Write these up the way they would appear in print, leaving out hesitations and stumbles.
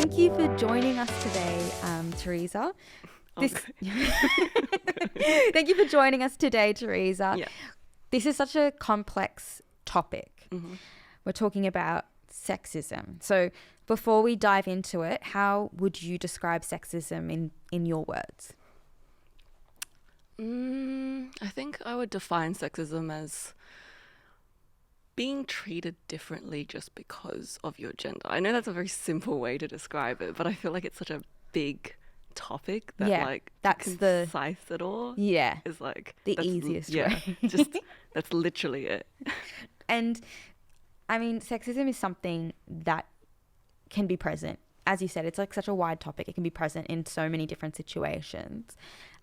thank you for joining us today, Teresa. Thank you for joining us today, Teresa. Yeah. This is such a complex topic. Mm-hmm. We're talking about sexism. So before we dive into it, how would you describe sexism in your words? I think I would define sexism as being treated differently just because of your gender. I know that's a very simple way to describe it, but I feel like it's such a big topic that that's concise it all. Yeah. Is like the easiest way. Just that's literally it. And I mean, sexism is something that can be present. As you said, it's like such a wide topic. It can be present in so many different situations.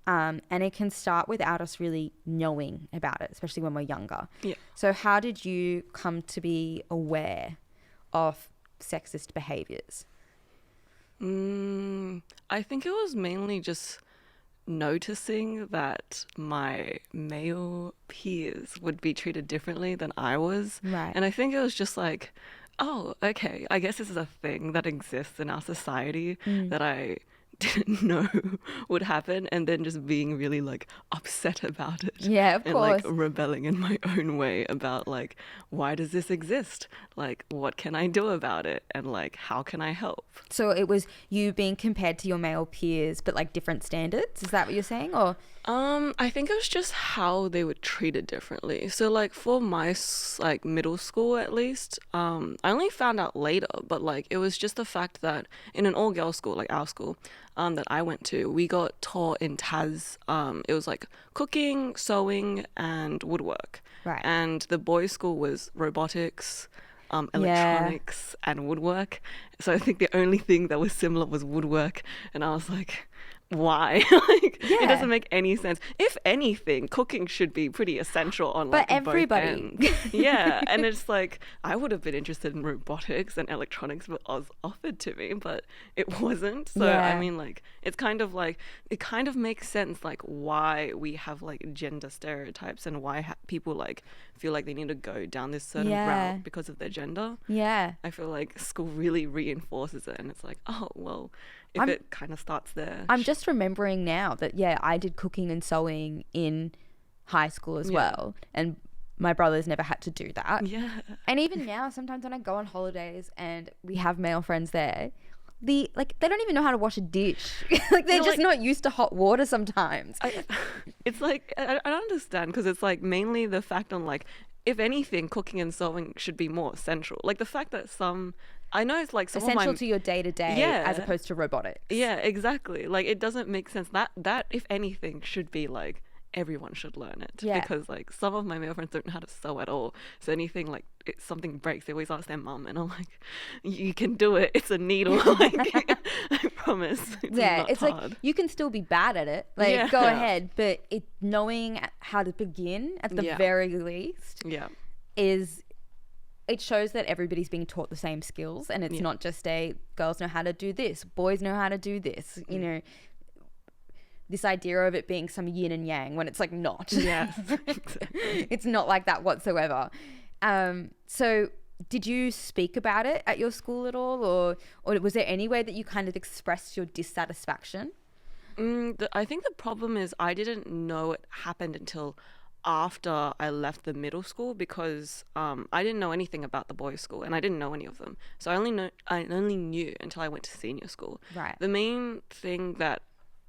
And it can start without us really knowing about it, especially when we're younger. Yeah. So how did you come to be aware of sexist behaviours? I think it was mainly just noticing that my male peers would be treated differently than I was. Right. And I think it was just like, oh, okay, I guess this is a thing that exists in our society that I didn't know would happen, and then just being really like upset about it. Yeah, of and course. like rebelling in my own way about like, why does this exist? Like, what can I do about it? And like, how can I help? So it was you being compared to your male peers, but like different standards? Is that what you're saying? Or I think it was just how they were treated differently. So like for my like middle school at least, I only found out later, but like it was just the fact that in an all-girls school, like our school, that I went to, we got taught in TAS. It was like cooking, sewing, and woodwork. Right. And the boys' school was robotics, electronics, and woodwork. So I think the only thing that was similar was woodwork, and I was like, why? It doesn't make any sense. If anything, cooking should be pretty essential on like but everybody. both ends. Yeah, and it's like I would have been interested in robotics and electronics, but was offered to me, but it wasn't. So I mean, like it's kind of like it kind of makes sense like why we have like gender stereotypes and why people like feel like they need to go down this certain route because of their gender. Yeah. I feel like school really reinforces it, and it's like, oh well. If it kind of starts there. I'm just remembering now that, I did cooking and sewing in high school as well. And my brothers never had to do that. Yeah. And even now, sometimes when I go on holidays and we have male friends there, they don't even know how to wash a dish. Like they're just not used to hot water sometimes. It's like, I don't understand, because it's like mainly the fact on like, if anything, cooking and sewing should be more essential. Like the fact that I know it's like some essential to your day-to-day as opposed to robotics. Yeah, exactly. Like it doesn't make sense. That if anything should be like everyone should learn it. Yeah. Because like some of my male friends don't know how to sew at all. So anything like something breaks, they always ask their mum, and I'm like, you can do it. It's a needle. Like I promise. It's not hard. Like you can still be bad at it. Like go ahead, but knowing how to begin at the very least it shows that everybody's being taught the same skills, and it's not just girls know how to do this, boys know how to do this, you know, this idea of it being some yin and yang when it's like not. Yes, exactly. It's not like that whatsoever. So did you speak about it at your school at all, or was there any way that you kind of expressed your dissatisfaction? I think the problem is I didn't know it happened until after I left the middle school, because I didn't know anything about the boys' school, and I didn't know any of them. So I only knew until I went to senior school. Right. The main thing that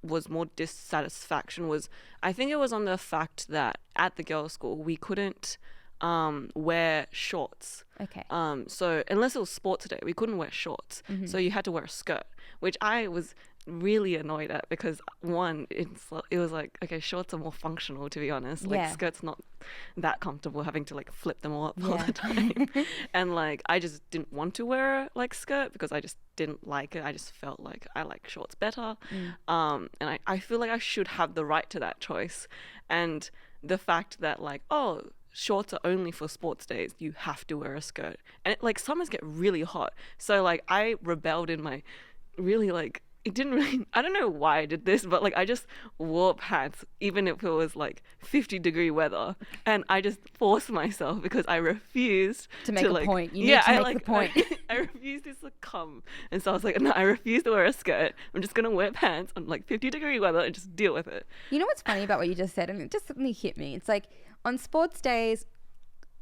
was more dissatisfaction was, I think it was on the fact that at the girls' school we couldn't wear shorts. Okay. So unless it was sports day, we couldn't wear shorts. Mm-hmm. So you had to wear a skirt, which I was really annoyed at, because one, it was like, okay, shorts are more functional, to be honest. Like skirts not that comfortable, having to like flip them all up all the time. And like I just didn't want to wear like skirt because I just didn't like it. I just felt like I like shorts better. And I feel like I should have the right to that choice. And the fact that like, oh, shorts are only for sports days, you have to wear a skirt, and like summers get really hot, so like I rebelled in my really like it didn't really, I don't know why I did this, but like I just wore pants even if it was like 50-degree weather, and I just forced myself because I refused to make a like, point. You need to make the point. I refused to succumb, and so I was like, no, I refuse to wear a skirt. I'm just gonna wear pants on like 50-degree weather and just deal with it. You know what's funny about what you just said, and it just suddenly hit me. It's like on sports days,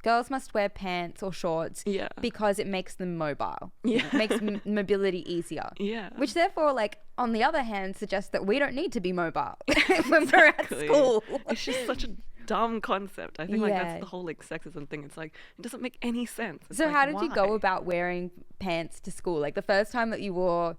girls must wear pants or shorts because it makes them mobile. Yeah. It makes mobility easier. Yeah. Which therefore, like, on the other hand, suggests that we don't need to be mobile when we're at school. It's just such a dumb concept. I think like that's the whole like sexism thing. It's like it doesn't make any sense. It's so like, how did why? you go about wearing pants to school? Like the first time that you wore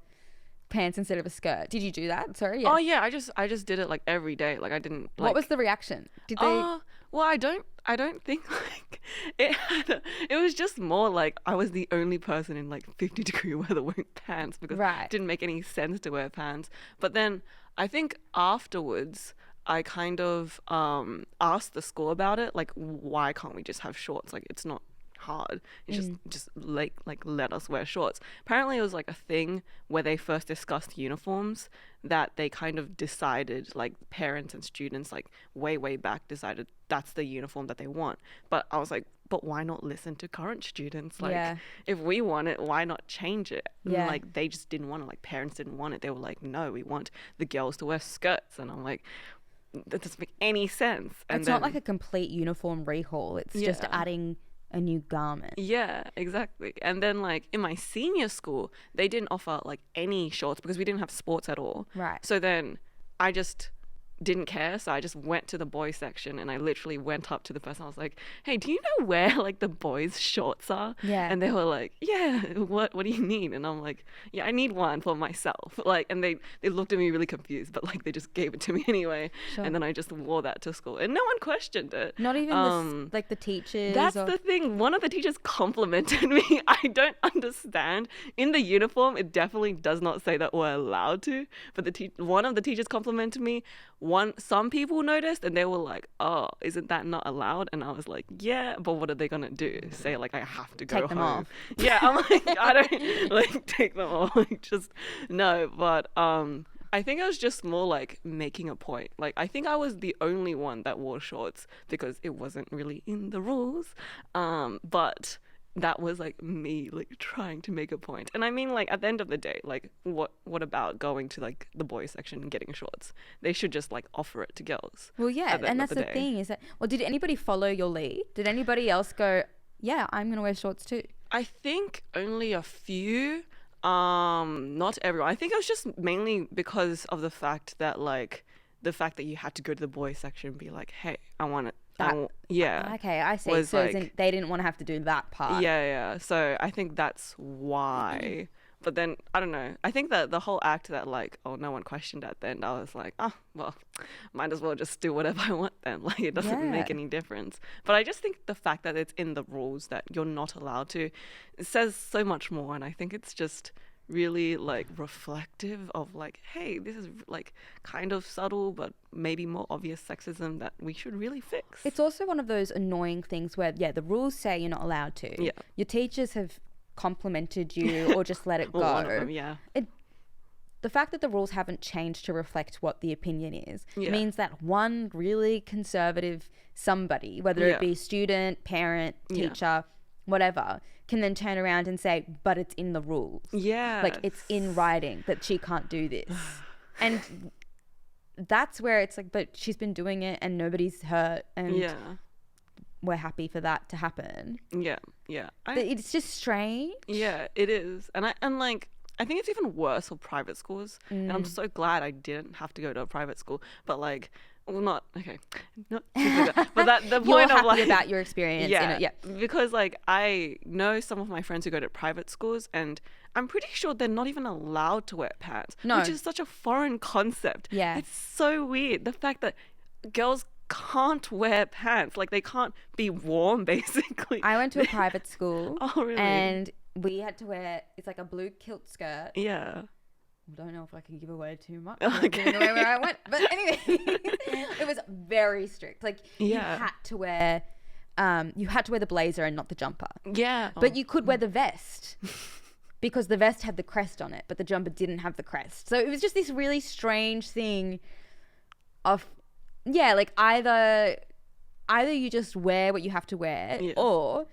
pants instead of a skirt, did you do that? Sorry. Oh yeah, I just did it like every day. Like I didn't. Like, what was the reaction? Did they? Well, I don't think like it was just more like I was the only person in like 50-degree weather wearing pants because it didn't make any sense to wear pants. But then I think afterwards I kind of asked the school about it, like why can't we just have shorts? Like it's not hard. It's just like let us wear shorts. Apparently it was like a thing where they first discussed uniforms that they kind of decided, like parents and students like way back decided that's the uniform that they want. But I was like, but why not listen to current students? Like if we want it, why not change it? And like they just didn't want it. Like parents didn't want it. They were like, no, we want the girls to wear skirts. And I'm like, that doesn't make any sense. And it's not like a complete uniform rehaul. It's just adding a new garment. Yeah, exactly. And then like in my senior school, they didn't offer like any shorts because we didn't have sports at all. Right. So then I just didn't care, so I just went to the boys section and I literally went up to the person. I was like, hey, do you know where like the boys shorts are? And they were like, yeah, what do you need? And I'm like, yeah, I need one for myself. Like, and they looked at me really confused, but like they just gave it to me anyway. And then I just wore that to school and no one questioned it. Not even like the teachers. That's the thing. One of the teachers complimented me. I don't understand. In the uniform, it definitely does not say that we're allowed to, but one of the teachers complimented me. Some people noticed and they were like, oh, isn't that not allowed? And I was like, yeah, but what are they gonna do? Say like I have to go take them home off. Yeah, I'm like, I don't like take them off. Like just no. But I think it was just more like making a point. Like I think I was the only one that wore shorts because it wasn't really in the rules. But that was like me like trying to make a point. And I mean like at the end of the day, like what about going to like the boys section and getting shorts? They should just like offer it to girls. Well, yeah, and that's the thing is that, well, did anybody follow your lead? Did anybody else go, yeah, I'm gonna wear shorts too? I think only a few, not everyone. I think it was just mainly because of the fact that you had to go to the boys section and be like, hey, I want it. Okay, I see. So like, they didn't want to have to do that part. Yeah. So I think that's why. But then I don't know. I think that the whole act that like, oh, no one questioned at the end. I was like, oh, well, might as well just do whatever I want then. Like it doesn't make any difference. But I just think the fact that it's in the rules that you're not allowed to, it says so much more. And I think it's just really like reflective of like, hey, this is like kind of subtle but maybe more obvious sexism that we should really fix. It's also one of those annoying things where the rules say you're not allowed to. Your teachers have complimented you or just let it go. One of them, the fact that the rules haven't changed to reflect what the opinion is means that one really conservative somebody, whether it be student, parent, teacher, whatever, can then turn around and say, but it's in the rules. Like it's in writing that she can't do this. And that's where it's like, but she's been doing it and nobody's hurt and we're happy for that to happen. It's just strange. Yeah, it is. And I think it's even worse for private schools. And I'm so glad I didn't have to go to a private school. But like, well, not okay, not but that the point You're of happy like about your experience. Because like I know some of my friends who go to private schools, and I'm pretty sure they're not even allowed to wear pants, which is such a foreign concept. It's so weird, the fact that girls can't wear pants, like they can't be warm basically. I went to a private school. Oh really? And we had to wear, it's like a blue kilt skirt. I don't know if I can give away too much. Okay. Giving away where I went. But anyway, it was very strict. Like you had to wear the blazer and not the jumper. But you could wear the vest. because the vest had the crest on it, but the jumper didn't have the crest. So it was just this really strange thing of, yeah, like either you just wear what you have to wear, or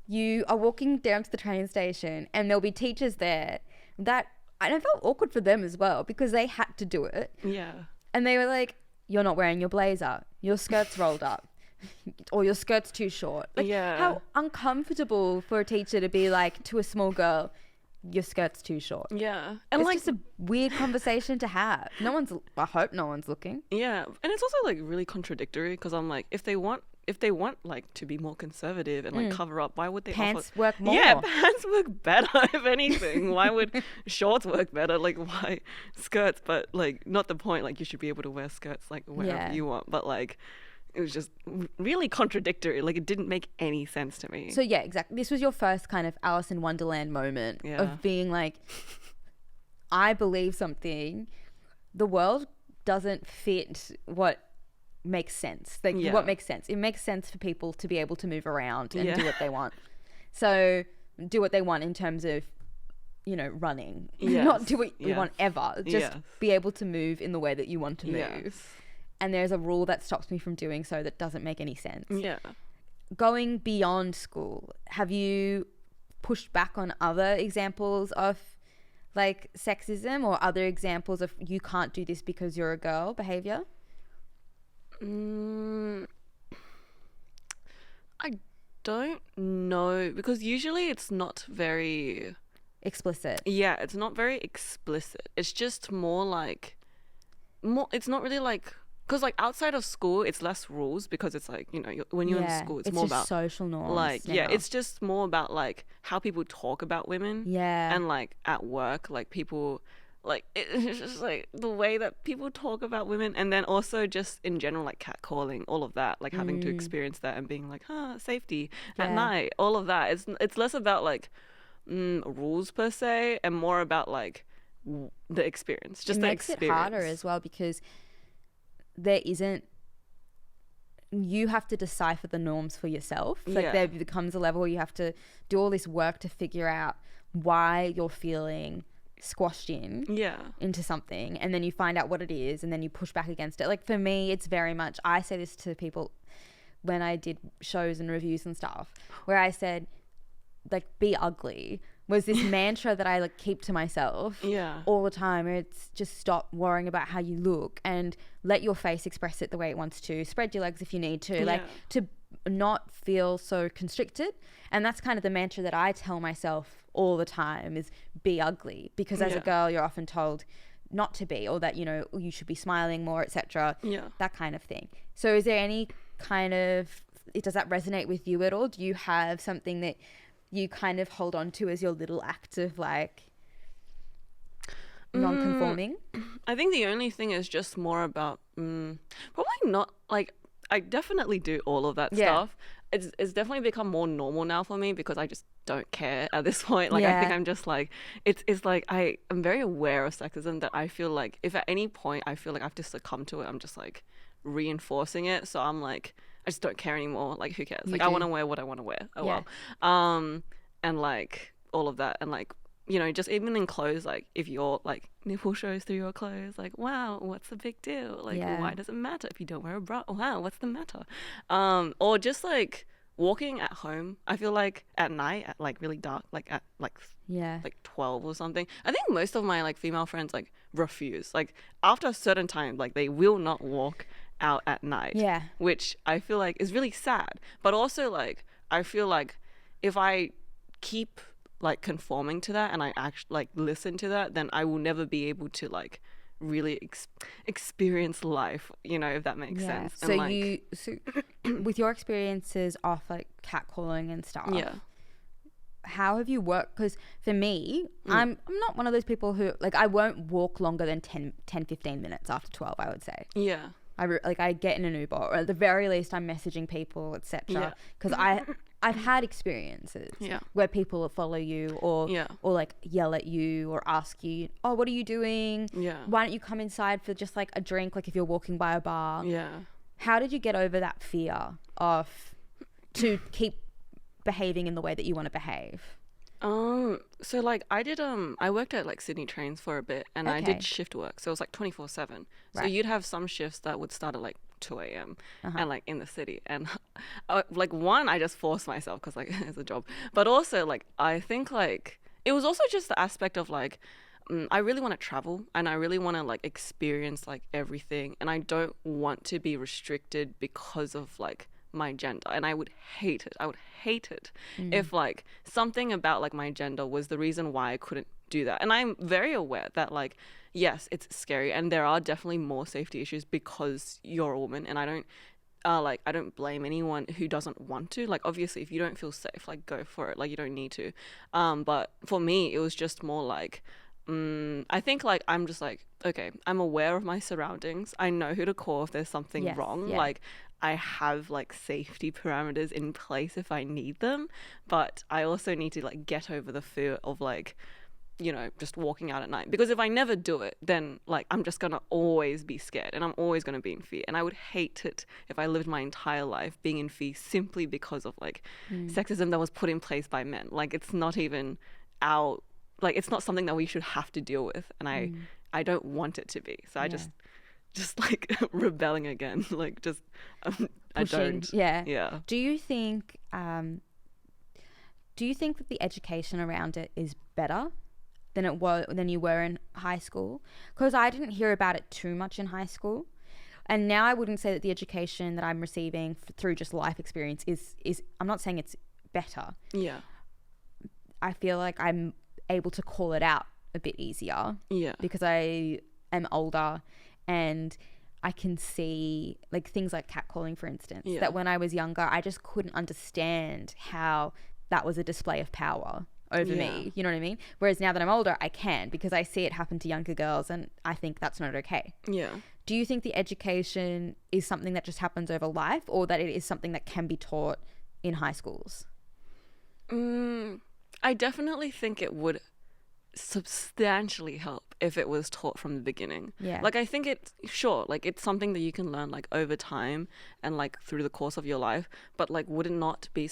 you are walking down to the train station and there'll be teachers there that, and I felt awkward for them as well because they had to do it. Yeah. And they were like, you're not wearing your blazer, your skirt's rolled up, or your skirt's too short. Like, how uncomfortable for a teacher to be like to a small girl, your skirt's too short. Yeah. And it's like just a weird conversation to have. I hope no one's looking. Yeah. And it's also like really contradictory because I'm like, if they want like to be more conservative and like cover up, why would they pants work more? Yeah, pants work better if anything. Why would shorts work better? Like, why skirts? But like, not the point. Like, you should be able to wear skirts like wherever you want. But like, it was just really contradictory. Like, it didn't make any sense to me. So yeah, exactly. This was your first kind of Alice in Wonderland moment of being like, I believe something. The world doesn't fit what makes sense. Like, what makes sense? It makes sense for people to be able to move around and do what they want. So do what they want in terms of, you know, running. Not do what you want ever. Just be able to move in the way that you want to move. And there's a rule that stops me from doing so that doesn't make any sense. Yeah. Going beyond school, have you pushed back on other examples of like sexism or other examples of you can't do this because you're a girl behavior? I don't know, because usually it's not very explicit. Yeah, it's not very explicit. It's just more like it's not really like, because like outside of school it's less rules, because it's like, you know, when you're in school it's more about social norms. Like it's just more about like how people talk about women. And like at work, like people, like it's just like the way that people talk about women, and then also just in general like catcalling, all of that, like having to experience that and being like, safety at night, all of that. It's less about like rules per se and more about like the experience, just the experience. It makes it harder as well because you have to decipher the norms for yourself. Like there becomes a level where you have to do all this work to figure out why you're feeling squashed into something, and then you find out what it is, and then you push back against it. Like for me, it's very much, I say this to people when I did shows and reviews and stuff, where I said like, be ugly was this mantra that I like keep to myself all the time. It's just stop worrying about how you look and let your face express it the way it wants to. Spread your legs if you need to, like to not feel so constricted. And that's kind of the mantra that I tell myself all the time, is be ugly, because as a girl you're often told not to be, or that, you know, you should be smiling more, etc. That kind of thing. So is there any kind of, does that resonate with you at all? Do you have something that you kind of hold on to as your little act of like non-conforming? I think the only thing is just more about probably not like, I definitely do all of that stuff. It's definitely become more normal now for me because I just don't care at this point. Like I think I'm just like, it's like I'm very aware of sexism, that I feel like if at any point I feel like I have to succumb to it, I'm just like reinforcing it. So I'm like, I just don't care anymore. Like, who cares? Like, I want to wear what I want to wear. Well. And like all of that, and like, you know, just even in clothes, like if your like nipple shows through your clothes, like, wow, what's the big deal? Like, why does it matter if you don't wear a bra? Wow, what's the matter? Or just like walking at home. I feel like at night, at like really dark, like at like 12 or something. I think most of my like female friends like refuse. Like after a certain time, like they will not walk out at night. Which I feel like is really sad. But also like I feel like if I keep like conforming to that and I actually like listen to that, then I will never be able to like really experience life, you know, if that makes sense. So like, so with your experiences off like catcalling and stuff, how have you worked? Because for me, I'm not one of those people who like, I won't walk longer than 10-15 minutes after 12, I would say. I get in an Uber, or at the very least I'm messaging people, etc. Because I've had experiences where people will follow you or like yell at you or ask you, oh, what are you doing? Why don't you come inside for just like a drink, like if you're walking by a bar? How did you get over that fear of to keep behaving in the way that you want to behave? So like I worked at like Sydney Trains for a bit, and I did shift work, so it was like 24/7. So you'd have some shifts that would start at like 2 a.m. and like in the city, and like one, I just forced myself because like it's a job, but also like I think like it was also just the aspect of like I really want to travel, and I really want to like experience like everything, and I don't want to be restricted because of like my gender. And I would hate it. I would hate it if like something about like my gender was the reason why I couldn't do that. And I'm very aware that like yes, it's scary, and there are definitely more safety issues because you're a woman, and I don't blame anyone who doesn't want to. Like obviously if you don't feel safe, like go for it. Like you don't need to. But for me it was just more like I think like I'm just like, okay, I'm aware of my surroundings. I know who to call if there's something wrong. Yeah. Like I have like safety parameters in place if I need them, but I also need to like get over the fear of like, you know, just walking out at night. Because if I never do it, then like I'm just gonna always be scared, and I'm always gonna be in fear. And I would hate it if I lived my entire life being in fear simply because of like sexism that was put in place by men. Like it's not even our like it's not something that we should have to deal with, and I don't want it to be. So I just like rebelling again, like just I don't. Yeah. Do you think that the education around it is better than you were in high school? Because I didn't hear about it too much in high school, and now I wouldn't say that the education that I'm receiving through just life experience is I'm not saying it's better. Yeah. I feel like I'm able to call it out a bit easier. Yeah. Because I am older, and I can see like things like catcalling, for instance, that when I was younger, I just couldn't understand how that was a display of power over me. You know what I mean? Whereas now that I'm older, I can, because I see it happen to younger girls, and I think that's not okay. Yeah. Do you think the education is something that just happens over life, or that it is something that can be taught in high schools? I definitely think it would substantially help if it was taught from the beginning. Yeah. Like I think it's like it's something that you can learn like over time and like through the course of your life, but like would it not be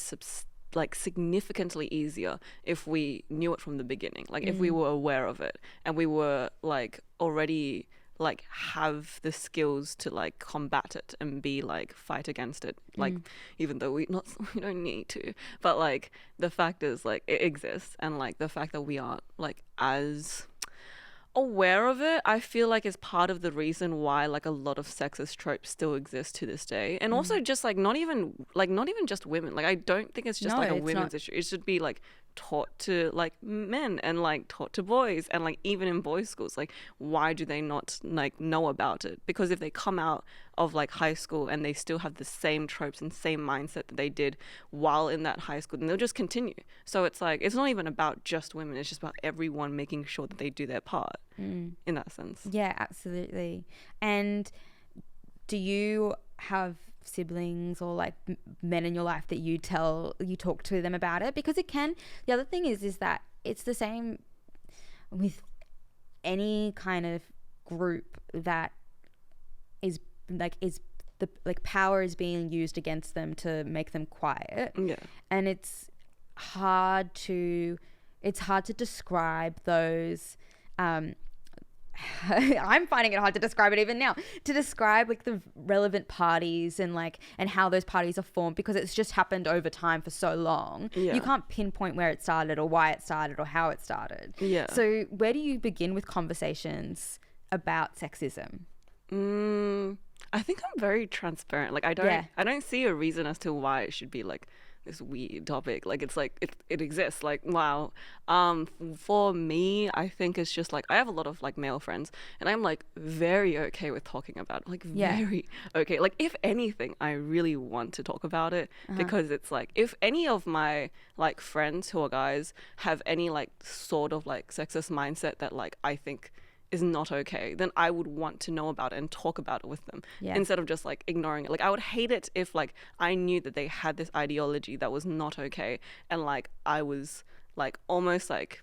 like significantly easier if we knew it from the beginning? Like if we were aware of it, and we were like already like have the skills to like combat it and be like fight against it, like even though we don't need to, but like the fact is like it exists, and like the fact that we aren't like as aware of it, I feel like is part of the reason why like a lot of sexist tropes still exist to this day. And also just like not even just women. Like I don't think it's just like a women's issue. It should be like taught to like men, and like taught to boys, and like even in boys' schools. Like why do they not like know about it? Because if they come out of like high school and they still have the same tropes and same mindset that they did while in that high school, then they'll just continue. So it's like it's not even about just women, it's just about everyone making sure that they do their part in that sense. Yeah, absolutely. And do you have siblings or like men in your life that you talk to them about it? Because the other thing is that it's the same with any kind of group that is the power is being used against them to make them quiet. Yeah. And it's hard to describe those I'm finding it hard to describe it even now, to describe like the relevant parties and how those parties are formed, because it's just happened over time for so long. Yeah. You can't pinpoint where it started or why it started or how it started. Yeah. So where do you begin with conversations about sexism? I think I'm very transparent. Like I don't see a reason as to why it should be like this weird topic. Like it's like it exists. Like wow. For me, I think it's just like I have a lot of like male friends, and I'm like very okay with talking about it. Like very okay. Like if anything, I really want to talk about it because it's like if any of my like friends who are guys have any like sort of like sexist mindset that like I think is not okay, then I would want to know about it and talk about it with them instead of just like ignoring it. Like I would hate it if like I knew that they had this ideology that was not okay, and like I was like almost like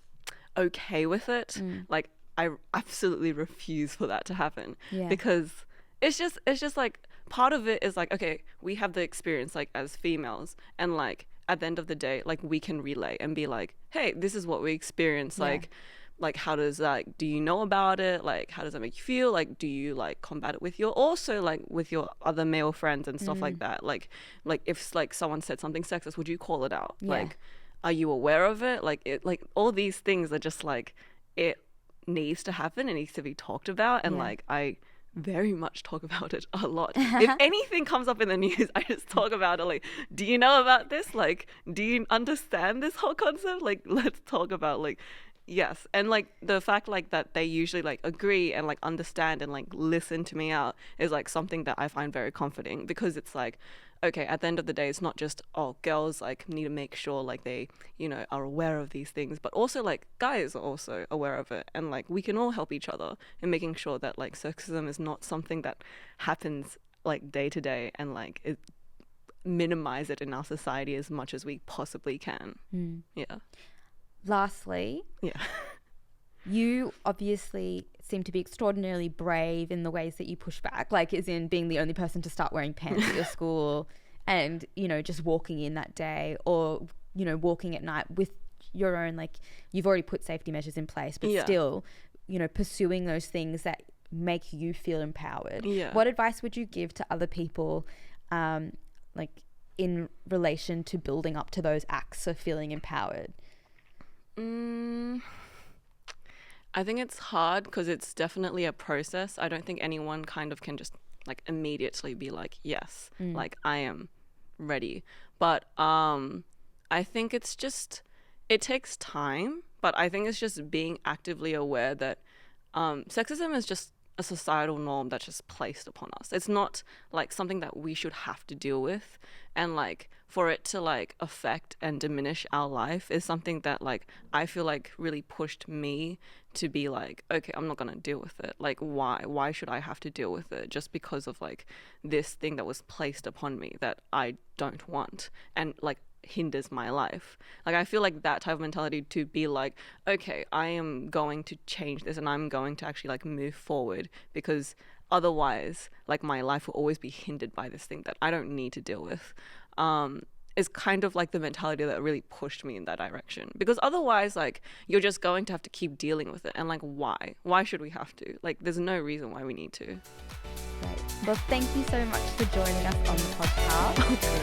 okay with it. Like I absolutely refuse for that to happen because it's just like part of it is like, okay, we have the experience like as females, and like at the end of the day, like we can relay and be like, hey, this is what we experienced. Like how does that, do you know about it? Like how does that make you feel? Like do you like combat it with your, also like with your other male friends and stuff like that? Like if like someone said something sexist, would you call it out? Like are you aware of it? Like it, like all these things are just like, it needs to happen, it needs to be talked about. And like I very much talk about it a lot. If anything comes up in the news, I just talk about it. Like, do you know about this? Like, do you understand this whole concept? Like, let's talk about like, yes. And like the fact like that they usually like agree and like understand and like listen to me out is like something that I find very comforting, because it's like, okay, at the end of the day, it's not just, oh, girls like need to make sure like they, you know, are aware of these things, but also like guys are also aware of it, and like we can all help each other in making sure that like sexism is not something that happens like day to day, and like it, minimize it in our society as much as we possibly can. Yeah. Lastly, you obviously seem to be extraordinarily brave in the ways that you push back, like as in being the only person to start wearing pants at your school, and, you know, just walking in that day, or, you know, walking at night with your own, like you've already put safety measures in place, but still, you know, pursuing those things that make you feel empowered. What advice would you give to other people, like in relation to building up to those acts of feeling empowered? I think it's hard because it's definitely a process. I don't think anyone kind of can just like immediately be like, yes, like I am ready. But I think it's just, it takes time, but I think it's just being actively aware that sexism is just a societal norm that's just placed upon us. It's not like something that we should have to deal with, and like for it to like affect and diminish our life is something that like I feel like really pushed me to be like, okay, I'm not gonna deal with it. Like why should I have to deal with it just because of like this thing that was placed upon me that I don't want and like hinders my life. Like I feel like that type of mentality to be like, okay, I am going to change this and I'm going to actually like move forward, because otherwise like my life will always be hindered by this thing that I don't need to deal with, is kind of like the mentality that really pushed me in that direction. Because otherwise like you're just going to have to keep dealing with it, and like why should we have to? Like there's no reason why we need to. Great. Well, thank you so much for joining us on the podcast.